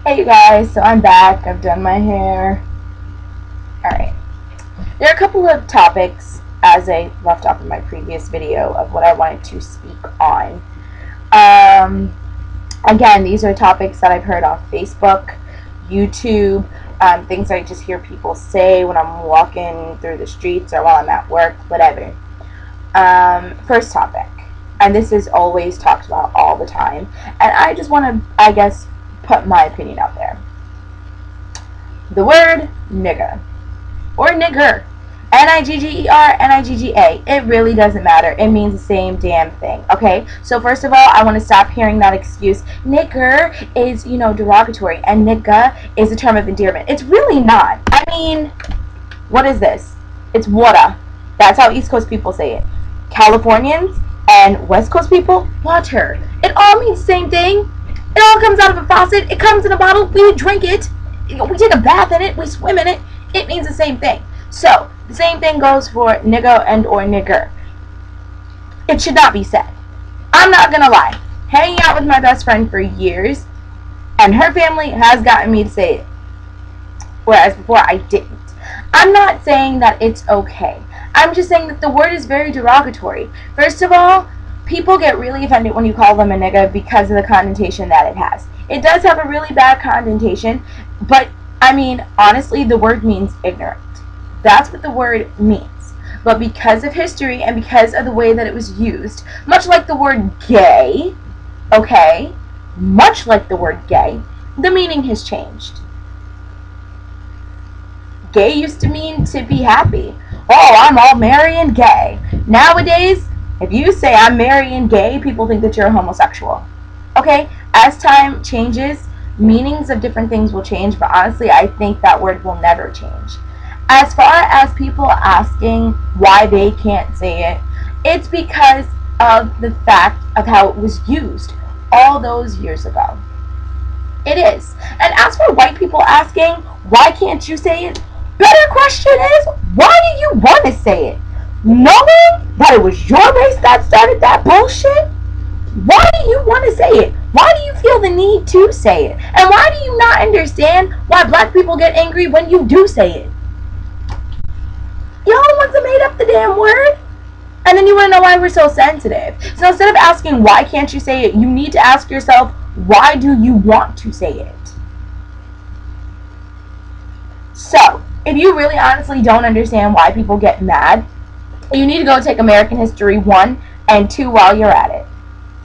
Hey you guys, so I'm back. I've done my hair. Alright. There are a couple of topics, as I left off in my previous video, of what I wanted to speak on. Again, these are topics that I've heard off Facebook, YouTube, things I just hear people say when I'm walking through the streets or while I'm at work, whatever. First topic, and this is always talked about all the time, and I just want to, I guess, put my opinion out there. The word nigga or nigger, N-I-G-G-E-R, N-I-G-G-A, it really doesn't matter. It means the same damn thing, okay? So first of all, I want to stop hearing that excuse. Nigger is, derogatory, and nigga is a term of endearment. It's really not. I mean, what is this? It's water. That's how East Coast people say it. Californians and West Coast people, water. It all means the same thing. It all comes out of a faucet. It comes in a bottle. We drink it. We take a bath in it. We swim in it. It means the same thing. So, the same thing goes for nigga and or nigger. It should not be said. I'm not going to lie. Hanging out with my best friend for years, and her family has gotten me to say it. Whereas before I didn't. I'm not saying that it's okay. I'm just saying that the word is very derogatory. First of all, people get really offended when you call them a nigga because of the connotation that it has. It does have a really bad connotation, but, I mean, honestly, the word means ignorant. That's what the word means. But because of history and because of the way that it was used, much like the word gay, okay, much like the word gay, the meaning has changed. Gay used to mean to be happy. Oh, I'm all merry and gay. Nowadays, if you say I'm merry and gay, people think that you're a homosexual. Okay? As time changes, meanings of different things will change, but honestly, I think that word will never change. As far as people asking why they can't say it, it's because of the fact of how it was used all those years ago. It is. And as for white people asking, why can't you say it? Better question is, why do you want to say it? Knowing that it was your race that started that bullshit? Why do you want to say it? Why do you feel the need to say it? And why do you not understand why black people get angry when you do say it? Y'all the ones that made up the damn word? And then you want to know why we're so sensitive. So instead of asking why can't you say it, you need to ask yourself, why do you want to say it? So, if you really honestly don't understand why people get mad, you need to go take American History 1 and 2 while you're at it.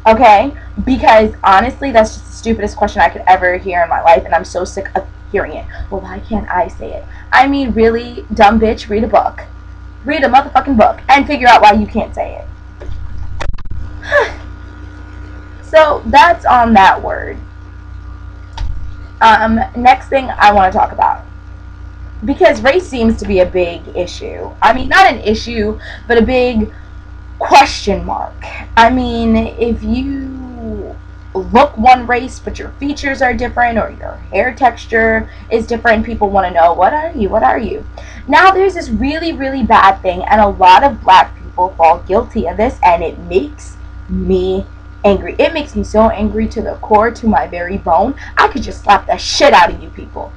Okay? Because honestly, that's just the stupidest question I could ever hear in my life, and I'm so sick of hearing it. Well, why can't I say it? I mean, really, dumb bitch, read a book. Read a motherfucking book and figure out why you can't say it. So, that's on that word. Next thing I want to talk about. Because race seems to be a big issue. I mean, not an issue, but a big question mark. I mean, if you look one race, but your features are different, or your hair texture is different, people want to know, what are you? What are you? Now, there's this really, really bad thing, and a lot of black people fall guilty of this, and it makes me angry. It makes me so angry to the core, to my very bone. I could just slap the shit out of you people.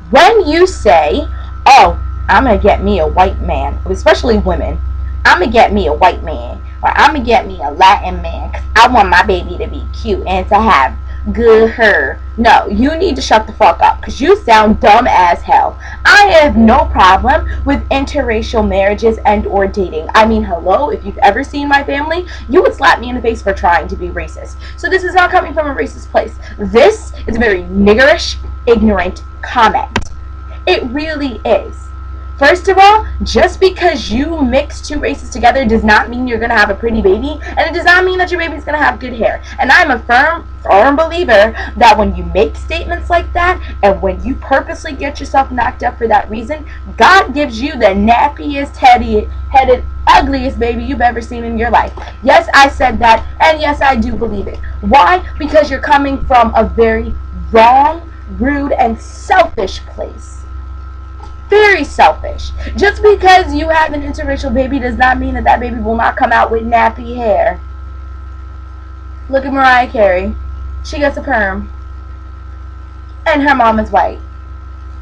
When you say, oh, I'm going to get me a white man, especially women, I'm going to get me a white man, or I'm going to get me a Latin man, because I want my baby to be cute and to have good hair. No, you need to shut the fuck up, because you sound dumb as hell. I have no problem with interracial marriages and or dating. I mean, hello, if you've ever seen my family, you would slap me in the face for trying to be racist. So this is not coming from a racist place. This is a very niggerish, ignorant comment. It really is. First of all, just because you mix two races together does not mean you're going to have a pretty baby, and it does not mean that your baby's going to have good hair. And I'm a firm believer that when you make statements like that, and when you purposely get yourself knocked up for that reason, God gives you the nappiest, headed, ugliest baby you've ever seen in your life. Yes, I said that, and yes, I do believe it. Why? Because you're coming from a very wrong, rude, and selfish place. Very selfish. Just because you have an interracial baby does not mean that that baby will not come out with nappy hair. Look at Mariah Carey. She gets a perm. and her mom is white.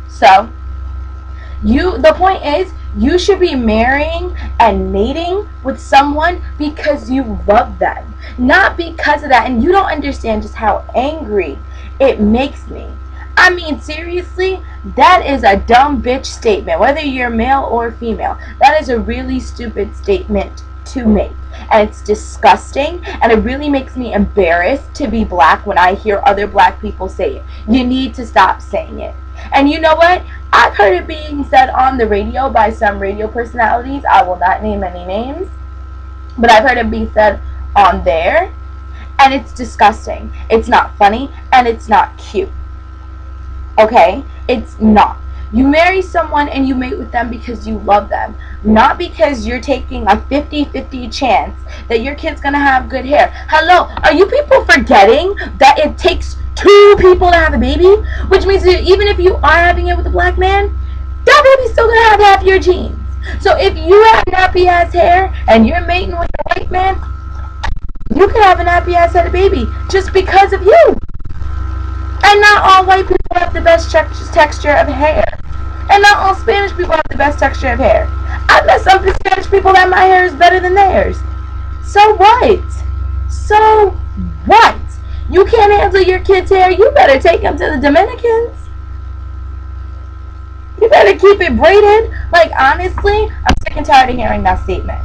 So, the point is, you should be marrying and mating with someone because you love them, not because of that. And you don't understand just how angry it makes me. I mean, seriously, that is a dumb bitch statement, whether you're male or female. That is a really stupid statement to make. And it's disgusting, and it really makes me embarrassed to be black when I hear other black people say it. You need to stop saying it. And you know what? I've heard it being said on the radio by some radio personalities. I will not name any names, but I've heard it be said on there, and it's disgusting. It's not funny, and it's not cute. Okay? It's not. You marry someone and you mate with them because you love them, not because you're taking a 50-50 chance that your kid's gonna have good hair. Hello, are you people forgetting that it takes 2 people to have a baby? Which means that even if you are having it with a black man, that baby's still gonna have half your genes. So if you have nappy ass hair and you're mating with a white man, you can have a nappy ass head of baby just because of you. And not all white people have the best texture of hair. And not all Spanish people have the best texture of hair. I've met some Spanish people that my hair is better than theirs. So what? So what? You can't handle your kid's hair, you better take him to the Dominicans. You better keep it braided. Like, honestly, I'm sick and tired of hearing that statement.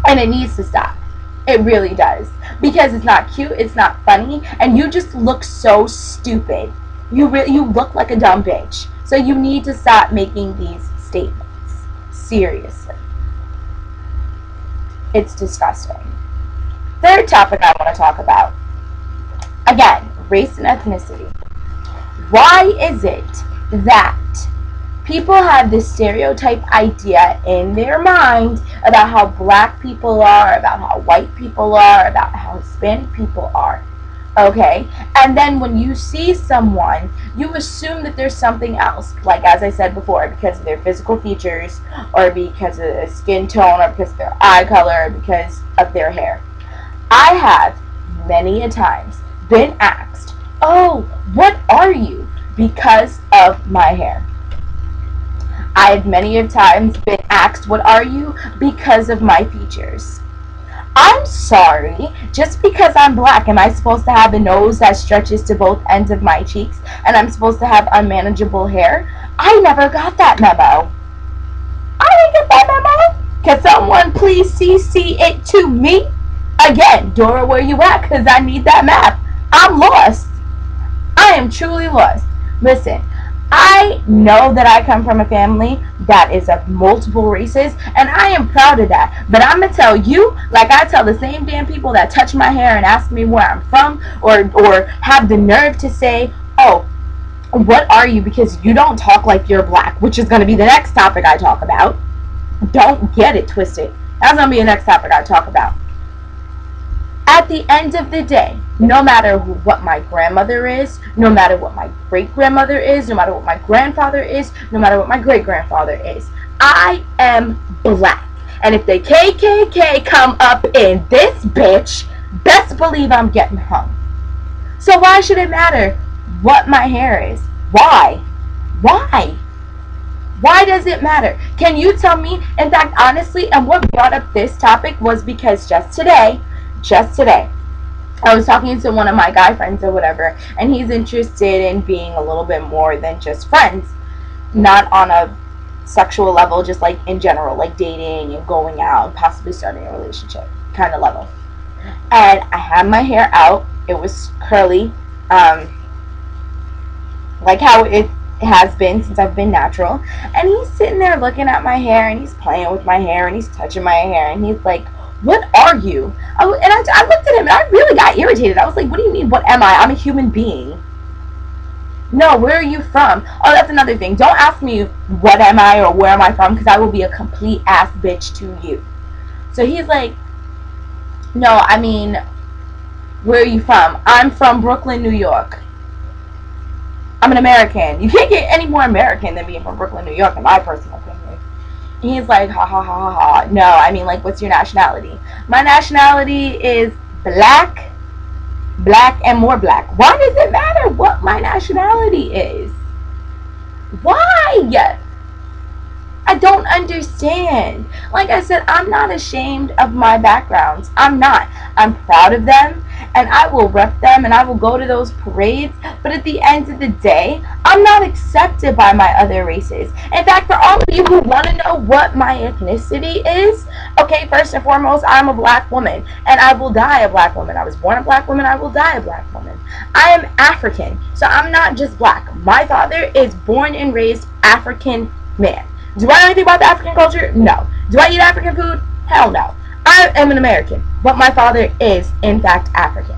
And it needs to stop. It really does. Because it's not cute, it's not funny, and you just look so stupid. You look like a dumb bitch. So you need to stop making these statements. Seriously. It's disgusting. Third topic I want to talk about. Again, race and ethnicity. Why is it that people have this stereotype idea in their mind about how black people are, about how white people are, about how Hispanic people are? Okay? And then when you see someone, you assume that there's something else. Like, as I said before, because of their physical features, or because of their skin tone, or because of their eye color, or because of their hair. I have many a times been asked, oh, what are you? Because of my hair. I've many a times been asked, what are you? Because of my features. I'm sorry, just because I'm black, am I supposed to have a nose that stretches to both ends of my cheeks, and I'm supposed to have unmanageable hair? I never got that memo. I didn't get that memo. Can someone please CC it to me? Again, Dora, where you at? Because I need that map. I'm lost. I am truly lost. Listen, I know that I come from a family that is of multiple races, and I am proud of that. But I'm going to tell you, like I tell the same damn people that touch my hair and ask me where I'm from, or have the nerve to say, oh, what are you? Because you don't talk like you're black, which is going to be the next topic I talk about. Don't get it twisted. That's going to be the next topic I talk about. At the end of the day, no matter what my grandmother is, no matter what my great-grandmother is, no matter what my grandfather is, no matter what my great-grandfather is, I am black. And if the KKK come up in this bitch, best believe I'm getting hung. So why should it matter what my hair is? Why? Why? Why does it matter? Can you tell me? In fact, honestly, and what brought up this topic was because just today, I was talking to one of my guy friends or whatever, and he's interested in being a little bit more than just friends. Not on a sexual level, just like in general, like dating and going out and possibly starting a relationship kind of level. And I had my hair out. It was curly, like how it has been since I've been natural. And he's sitting there looking at my hair, and he's playing with my hair, and he's touching my hair, and he's like, what are you? I looked at him and I really got irritated. I was like, what do you mean, what am I? I'm a human being. No, where are you from? Oh, that's another thing. Don't ask me what am I or where am I from, because I will be a complete ass bitch to you. So he's like, no, I mean, where are you from? I'm from Brooklyn, New York. I'm an American. You can't get any more American than being from Brooklyn, New York, in my personal opinion. He's like, ha ha ha ha ha. No, I mean, like, what's your nationality? My nationality is black black and more black. Why does it matter what my nationality is? Why? I don't understand. Like I said, I'm not ashamed of my backgrounds. I'm not. I'm proud of them, and I will rep them, and I will go to those parades. But at the end of the day, I'm not accepted by my other races. In fact, for all of you who want to know what my ethnicity is, okay, first and foremost, I'm a black woman, and I will die a black woman. I was born a black woman. I will die a black woman. I am African, so I'm not just black. My father is born and raised African man. Do I know anything about the African culture? No. Do I eat African food? Hell no. I am an American, but my father is, in fact, African.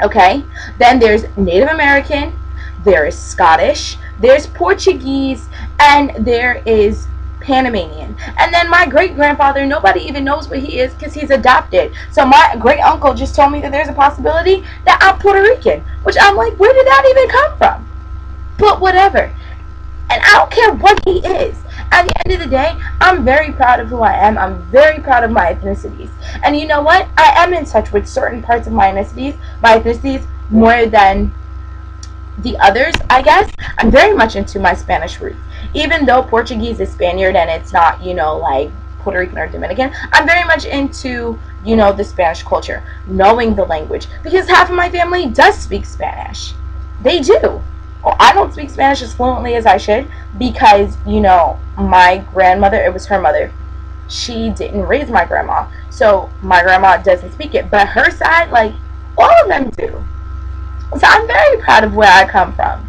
Okay? Then there's Native American, there is Scottish, there's Portuguese, and there is Panamanian. And then my great-grandfather, nobody even knows what he is because he's adopted. So my great-uncle just told me that there's a possibility that I'm Puerto Rican, which I'm like, where did that even come from? But whatever. And I don't care what he is. At the end of the day, I'm very proud of who I am. I'm very proud of my ethnicities. And you know what? I am in touch with certain parts of my ethnicities more than the others, I guess. I'm very much into my Spanish roots. Even though Portuguese is Spaniard and it's not, you know, like Puerto Rican or Dominican, I'm very much into, you know, the Spanish culture, knowing the language. Because half of my family does speak Spanish. They do. Well, I don't speak Spanish as fluently as I should because, you know, my grandmother, it was her mother. She didn't raise my grandma. So my grandma doesn't speak it. But her side, like, all of them do. So I'm very proud of where I come from.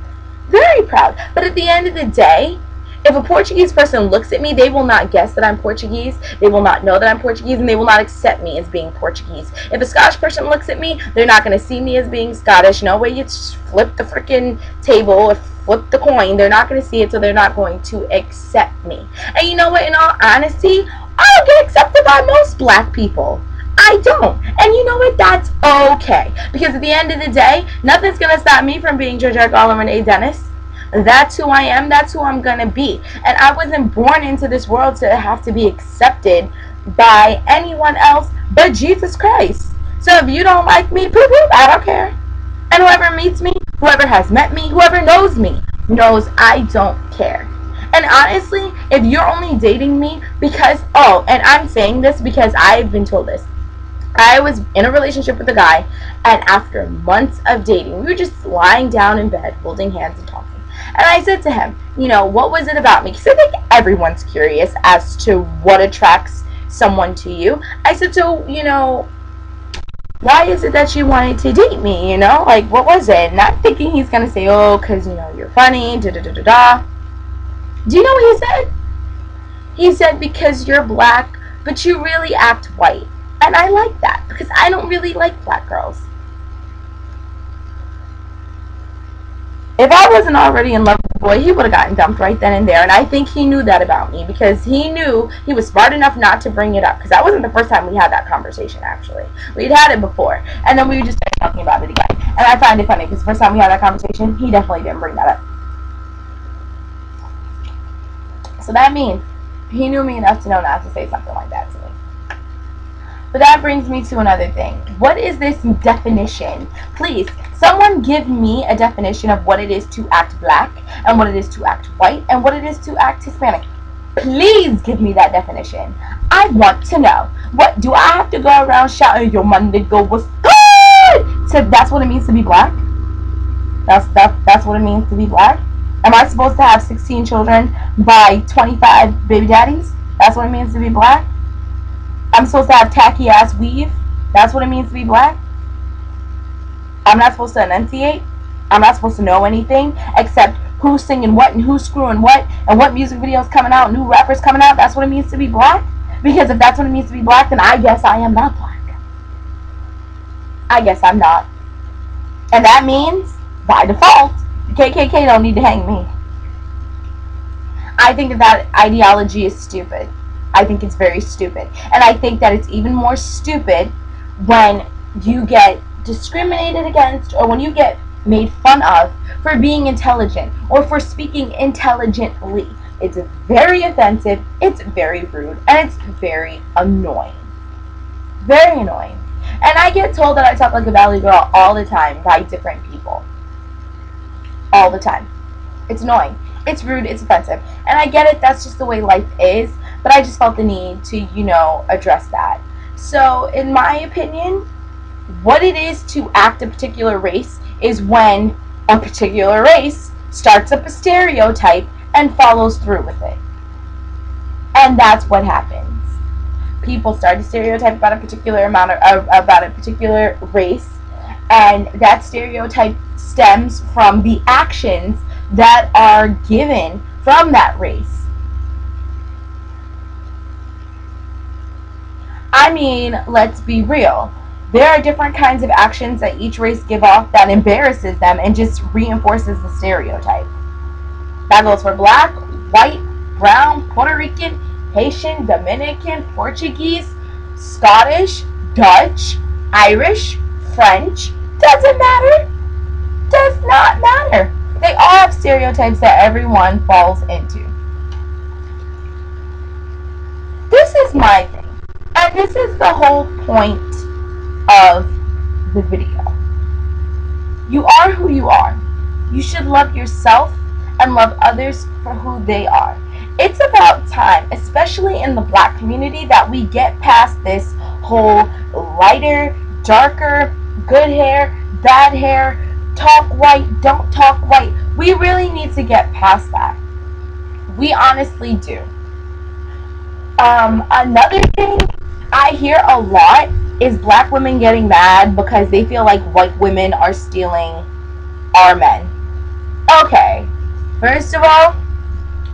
Very proud. But at the end of the day, if a Portuguese person looks at me, they will not guess that I'm Portuguese. They will not know that I'm Portuguese, and they will not accept me as being Portuguese. If a Scottish person looks at me, they're not going to see me as being Scottish. No way you flip the freaking table or flip the coin. They're not going to see it, so they're not going to accept me. And you know what? In all honesty, I don't get accepted by most black people. I don't. And you know what? That's okay. Because at the end of the day, nothing's going to stop me from being Georgette Gall and Renee Dennis. That's who I am. That's who I'm going to be. And I wasn't born into this world to have to be accepted by anyone else but Jesus Christ. So if you don't like me, poo-poo, I don't care. And whoever meets me, whoever has met me, whoever knows me, knows I don't care. And honestly, if you're only dating me because, oh, and I'm saying this because I've been told this. I was in a relationship with a guy, and after months of dating, we were just lying down in bed, holding hands and talking. And I said to him, you know, what was it about me? Because I think everyone's curious as to what attracts someone to you. I said, so, you know, why is it that you wanted to date me, you know? Like, what was it? Not thinking he's going to say, oh, because, you know, you're funny, da-da-da-da-da. Do you know what he said? He said, because you're black, but you really act white. And I like that, because I don't really like black girls. If I wasn't already in love with the boy, he would have gotten dumped right then and there. And I think he knew that about me because he knew he was smart enough not to bring it up. Because that wasn't the first time we had that conversation, actually. We'd had it before. And then we were just talking about it again. And I find it funny because the first time we had that conversation, he definitely didn't bring that up. So that means he knew me enough to know not to say something like that to me. But that brings me to another thing. What is this definition? Please, someone give me a definition of what it is to act black, and what it is to act white, and what it is to act Hispanic. Please give me that definition. I want to know. What, do I have to go around shouting, yo, my nigga, what's good? So that's what it means to be black? That's what it means to be black? Am I supposed to have 16 children by 25 baby daddies? That's what it means to be black? I'm supposed to have tacky ass weave? That's what it means to be black? I'm not supposed to enunciate? I'm not supposed to know anything except who's singing what and who's screwing what and what music videos coming out, new rappers coming out. That's what it means to be black? Because if that's what it means to be black, then I guess I am not black. I guess I'm not. And that means, by default, the KKK don't need to hang me. I think that ideology is stupid. I think it's very stupid. And I think that it's even more stupid when you get discriminated against or when you get made fun of for being intelligent or for speaking intelligently. It's very offensive, it's very rude, and it's very annoying. Very annoying. And I get told that I talk like a valley girl all the time by different people. All the time. It's annoying. It's rude. It's offensive. And I get it. That's just the way life is. But I just felt the need to, address that. So, in my opinion, what it is to act a particular race is when a particular race starts up a stereotype and follows through with it. And that's what happens. People start to stereotype about a particular about a particular race, and that stereotype stems from the actions that are given from that race. I mean, let's be real. There are different kinds of actions that each race give off that embarrasses them and just reinforces the stereotype. That goes for black, white, brown, Puerto Rican, Haitian, Dominican, Portuguese, Scottish, Dutch, Irish, French. Doesn't matter. Does not matter. They all have stereotypes that everyone falls into. This is my thing. And this is the whole point of the video. You are who you are. You should love yourself and love others for who they are. It's about time, especially in the black community, that we get past this whole lighter, darker, good hair, bad hair, talk white, don't talk white. We really need to get past that. We honestly do. Another thing I hear a lot is black women getting mad because they feel like white women are stealing our men. Okay, first of all,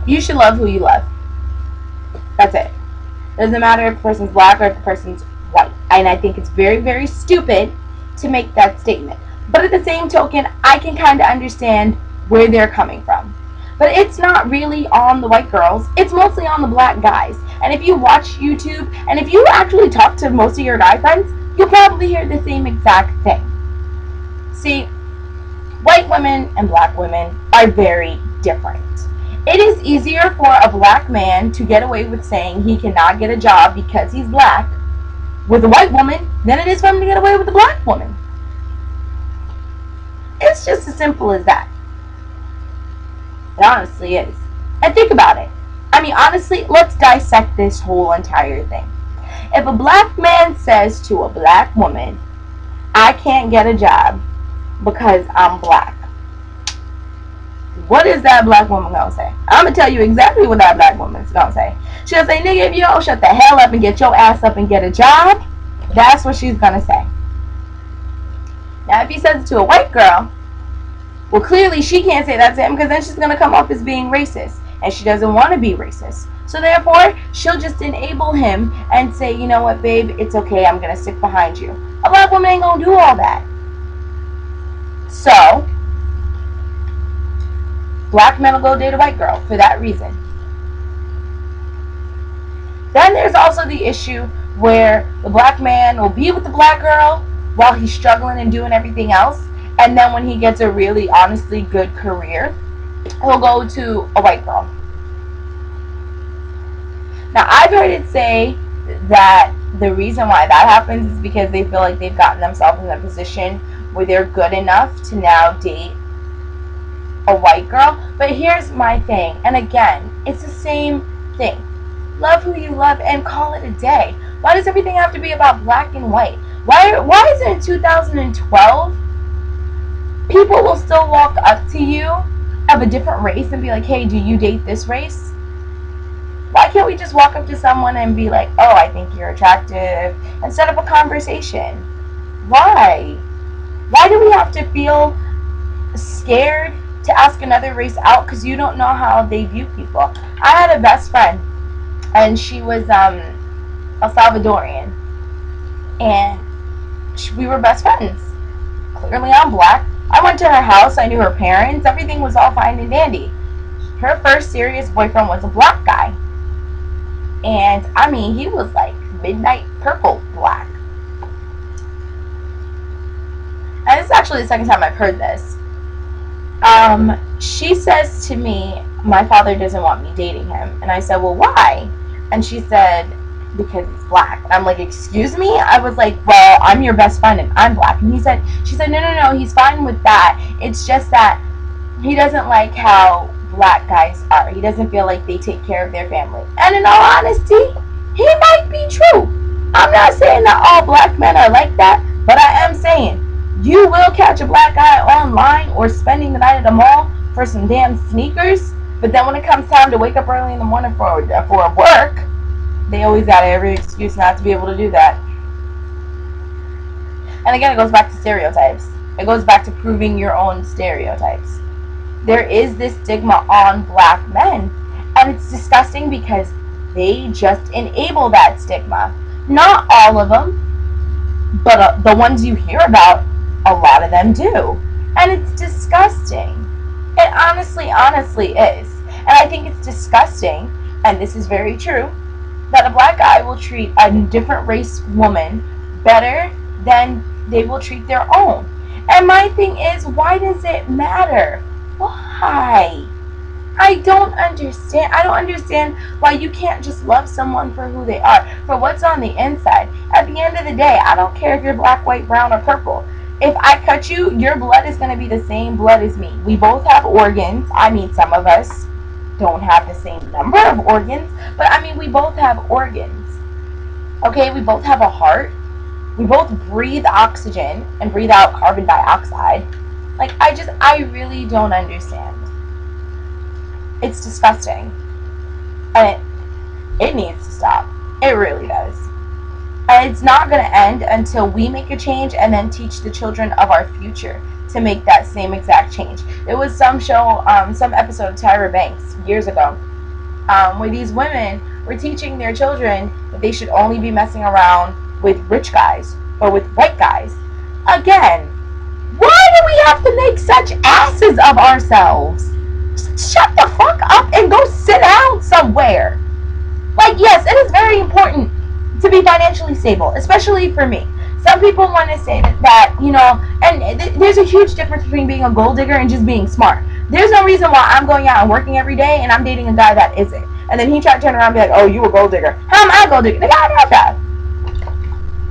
you should love who you love. That's it. Doesn't matter if the person's black or if the person's white. And I think it's very, very stupid to make that statement. But at the same token, I can kind of understand where they're coming from. But it's not really on the white girls. It's mostly on the black guys. And if you watch YouTube, and if you actually talk to most of your guy friends, you'll probably hear the same exact thing. See, white women and black women are very different. It is easier for a black man to get away with saying he cannot get a job because he's black with a white woman than it is for him to get away with a black woman. It's just as simple as that. It honestly is. And think about it. I mean, honestly, let's dissect this whole entire thing. If a black man says to a black woman, I can't get a job because I'm black, what is that black woman gonna say? I'm gonna tell you exactly what that black woman's gonna say. She'll say, nigga, if you don't shut the hell up and get your ass up and get a job, that's what she's gonna say. Now, if he says it to a white girl, well, clearly she can't say that to him because then she's gonna come off as being racist. And she doesn't want to be racist. So therefore, she'll just enable him and say, you know what, babe, it's okay, I'm gonna stick behind you. A black woman ain't gonna do all that. So, black men will go date a white girl for that reason. Then there's also the issue where the black man will be with the black girl while he's struggling and doing everything else. And then when he gets a really, honestly good career, he'll go to a white girl. Now, I've heard it say that the reason why that happens is because they feel like they've gotten themselves in a position where they're good enough to now date a white girl. But here's my thing, and again, it's the same thing. Love who you love and call it a day. Why does everything have to be about black and white? Why is it in 2012 people will still walk up to you of a different race and be like, hey, do you date this race? Why can't we just walk up to someone and be like, oh, I think you're attractive, and set up a conversation? Why? Why do we have to feel scared to ask another race out because you don't know how they view people? I had a best friend, and she was a Salvadorian, and we were best friends. Clearly I'm black. I went to her house, I knew her parents, everything was all fine and dandy. Her first serious boyfriend was a black guy. And, I mean, he was like midnight purple black. And this is actually the second time I've heard this. She says to me, my father doesn't want me dating him. And I said, well, why? And she said, because he's black. And I'm like, excuse me? I was like, well, I'm your best friend and I'm black. And she said, no, he's fine with that. It's just that he doesn't like how black guys are. He doesn't feel like they take care of their family. And in all honesty, he might be true. I'm not saying that all black men are like that, but I am saying you will catch a black guy online or spending the night at a mall for some damn sneakers, but then when it comes time to wake up early in the morning for work, they always got every excuse not to be able to do that. And again, it goes back to stereotypes. It goes back to proving your own stereotypes. There is this stigma on black men, and it's disgusting because they just enable that stigma. Not all of them, but the ones you hear about, a lot of them do. And it's disgusting. It honestly is. And I think it's disgusting, and this is very true, that a black guy will treat a different race woman better than they will treat their own. And my thing is, why does it matter? Why? I don't understand. I don't understand why you can't just love someone for who they are, for what's on the inside. At the end of the day, I don't care if you're black, white, brown, or purple. If I cut you, your blood is going to be the same blood as me. We both have organs. I mean, some of us don't have the same number of organs, but I mean, we both have organs. Okay, we both have a heart. We both breathe oxygen and breathe out carbon dioxide. Like, I really don't understand. It's disgusting. And it needs to stop. It really does. And it's not going to end until we make a change and then teach the children of our future to make that same exact change. There was some show, some episode of Tyra Banks years ago, where these women were teaching their children that they should only be messing around with rich guys or with white guys. Again, why do we have to make such asses of ourselves? Just shut the fuck up and go sit down somewhere. Like, yes, it is very important to be financially stable, especially for me. Some people want to say that you know, and there's a huge difference between being a gold digger and just being smart. There's no reason why I'm going out and working every day and I'm dating a guy that isn't. And then he tried to turn around and be like, oh, you a gold digger. How am I a gold digger? Nigga, I got a job.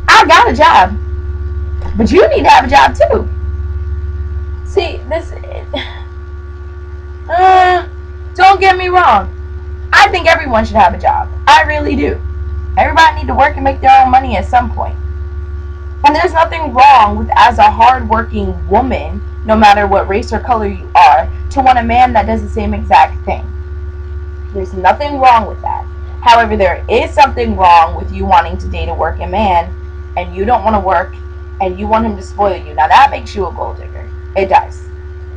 I got a job. But you need to have a job too. See, don't get me wrong. I think everyone should have a job. I really do. Everybody need to work and make their own money at some point. And there's nothing wrong with, as a hard-working woman, no matter what race or color you are, to want a man that does the same exact thing. There's nothing wrong with that. However, there is something wrong with you wanting to date a working man, and you don't want to work, and you want him to spoil you. Now, that makes you a gold digger. It does.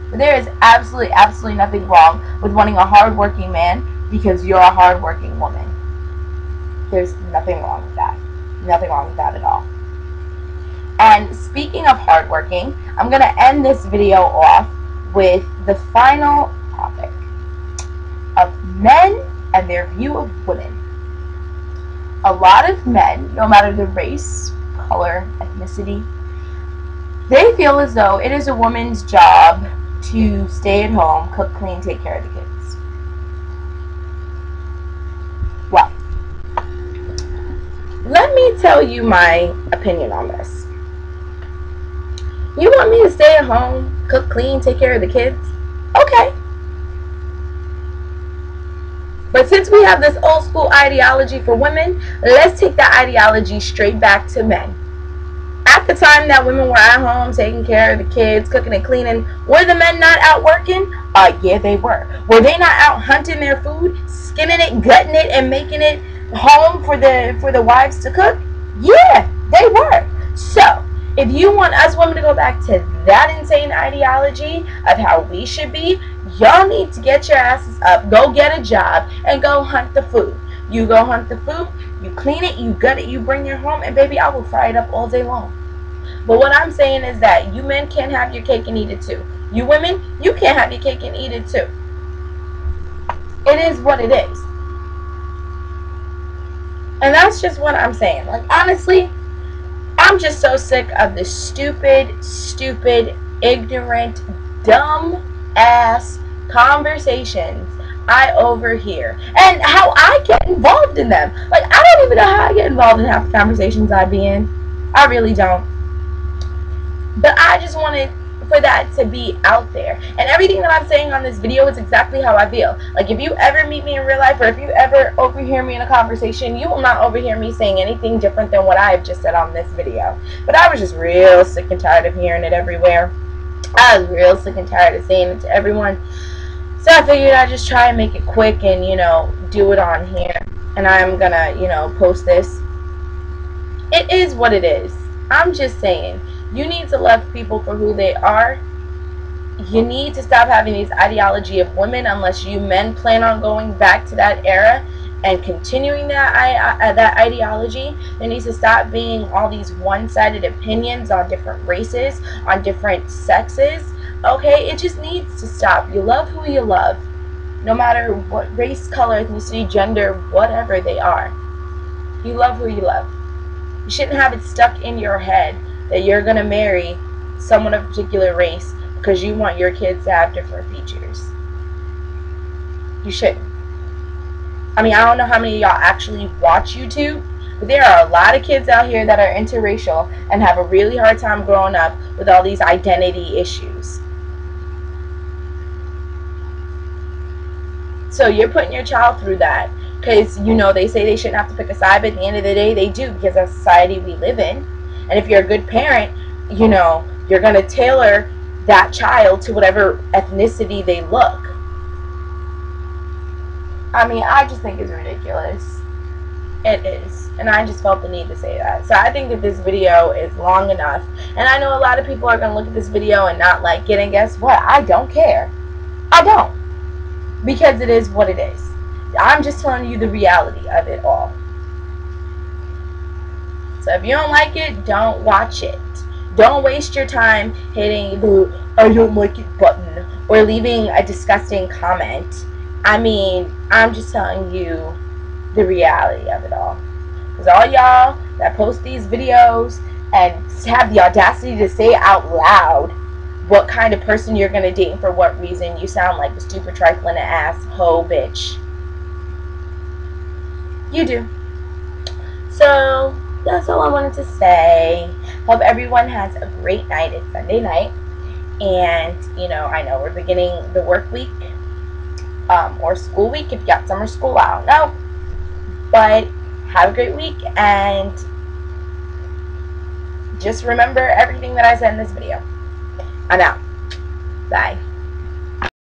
But there is absolutely nothing wrong with wanting a hard-working man because you're a hard-working woman. There's nothing wrong with that. Nothing wrong with that at all. And speaking of hardworking, I'm going to end this video off with the final topic of men and their view of women. A lot of men, no matter the race, color, ethnicity, they feel as though it is a woman's job to stay at home, cook, clean, take care of the kids. Well, let me tell you my opinion on this. You want me to stay at home, cook, clean, take care of the kids? Okay. But since we have this old school ideology for women, let's take that ideology straight back to men. At the time that women were at home taking care of the kids, cooking and cleaning, were the men not out working? Yeah, they were. Were they not out hunting their food, skinning it, gutting it, and making it home for the wives to cook? Yeah, they were. So, if you want us women to go back to that insane ideology of how we should be, y'all need to get your asses up, go get a job, and go hunt the food. You go hunt the food, you clean it, you gut it, you bring it home, and baby, I will fry it up all day long. But what I'm saying is that you men can't have your cake and eat it too. You women, you can't have your cake and eat it too. It is what it is. And that's just what I'm saying. Like, honestly, I'm just so sick of the stupid, ignorant, dumb ass conversations I overhear, and how I get involved in them. Like, I don't even know how I get involved in half the conversations I be in. I really don't. But I just wanted for that to be out there. And everything that I'm saying on this video is exactly how I feel. Like, if you ever meet me in real life, or if you ever overhear me in a conversation, you will not overhear me saying anything different than what I have just said on this video. But I was just real sick and tired of hearing it everywhere. I was real sick and tired of saying it to everyone. So I figured I'd just try and make it quick and, do it on here. And I'm gonna, post this. It is what it is. I'm just saying, you need to love people for who they are. You need to stop having this ideology of women, unless you men plan on going back to that era and continuing that ideology. There needs to stop being all these one-sided opinions on different races, on different sexes. Okay, it just needs to stop. You love who you love, no matter what race, color, ethnicity, gender, whatever they are. You love who you love. You shouldn't have it stuck in your head that you're going to marry someone of a particular race because you want your kids to have different features. You shouldn't. I mean, I don't know how many of y'all actually watch YouTube, but there are a lot of kids out here that are interracial and have a really hard time growing up with all these identity issues. So you're putting your child through that because, they say they shouldn't have to pick a side, but at the end of the day, they do, because that's the society we live in. And if you're a good parent, you're going to tailor that child to whatever ethnicity they look. I mean, I just think it's ridiculous. It is. And I just felt the need to say that. So I think that this video is long enough. And I know a lot of people are going to look at this video and not like it. And guess what? I don't care. I don't. Because it is what it is. I'm just telling you the reality of it all. So if you don't like it, don't watch it. Don't waste your time hitting the I don't like it button or leaving a disgusting comment. I mean, I'm just telling you the reality of it all. Because all y'all that post these videos and have the audacity to say out loud what kind of person you're going to date and for what reason, you sound like a stupid, trifling ass hoe bitch. You do. So that's all I wanted to say. Hope everyone has a great night. It's Sunday night. And, I know we're beginning the work week. Or school week if you got summer school. I don't know. But have a great week. And just remember everything that I said in this video. I'm out. Bye.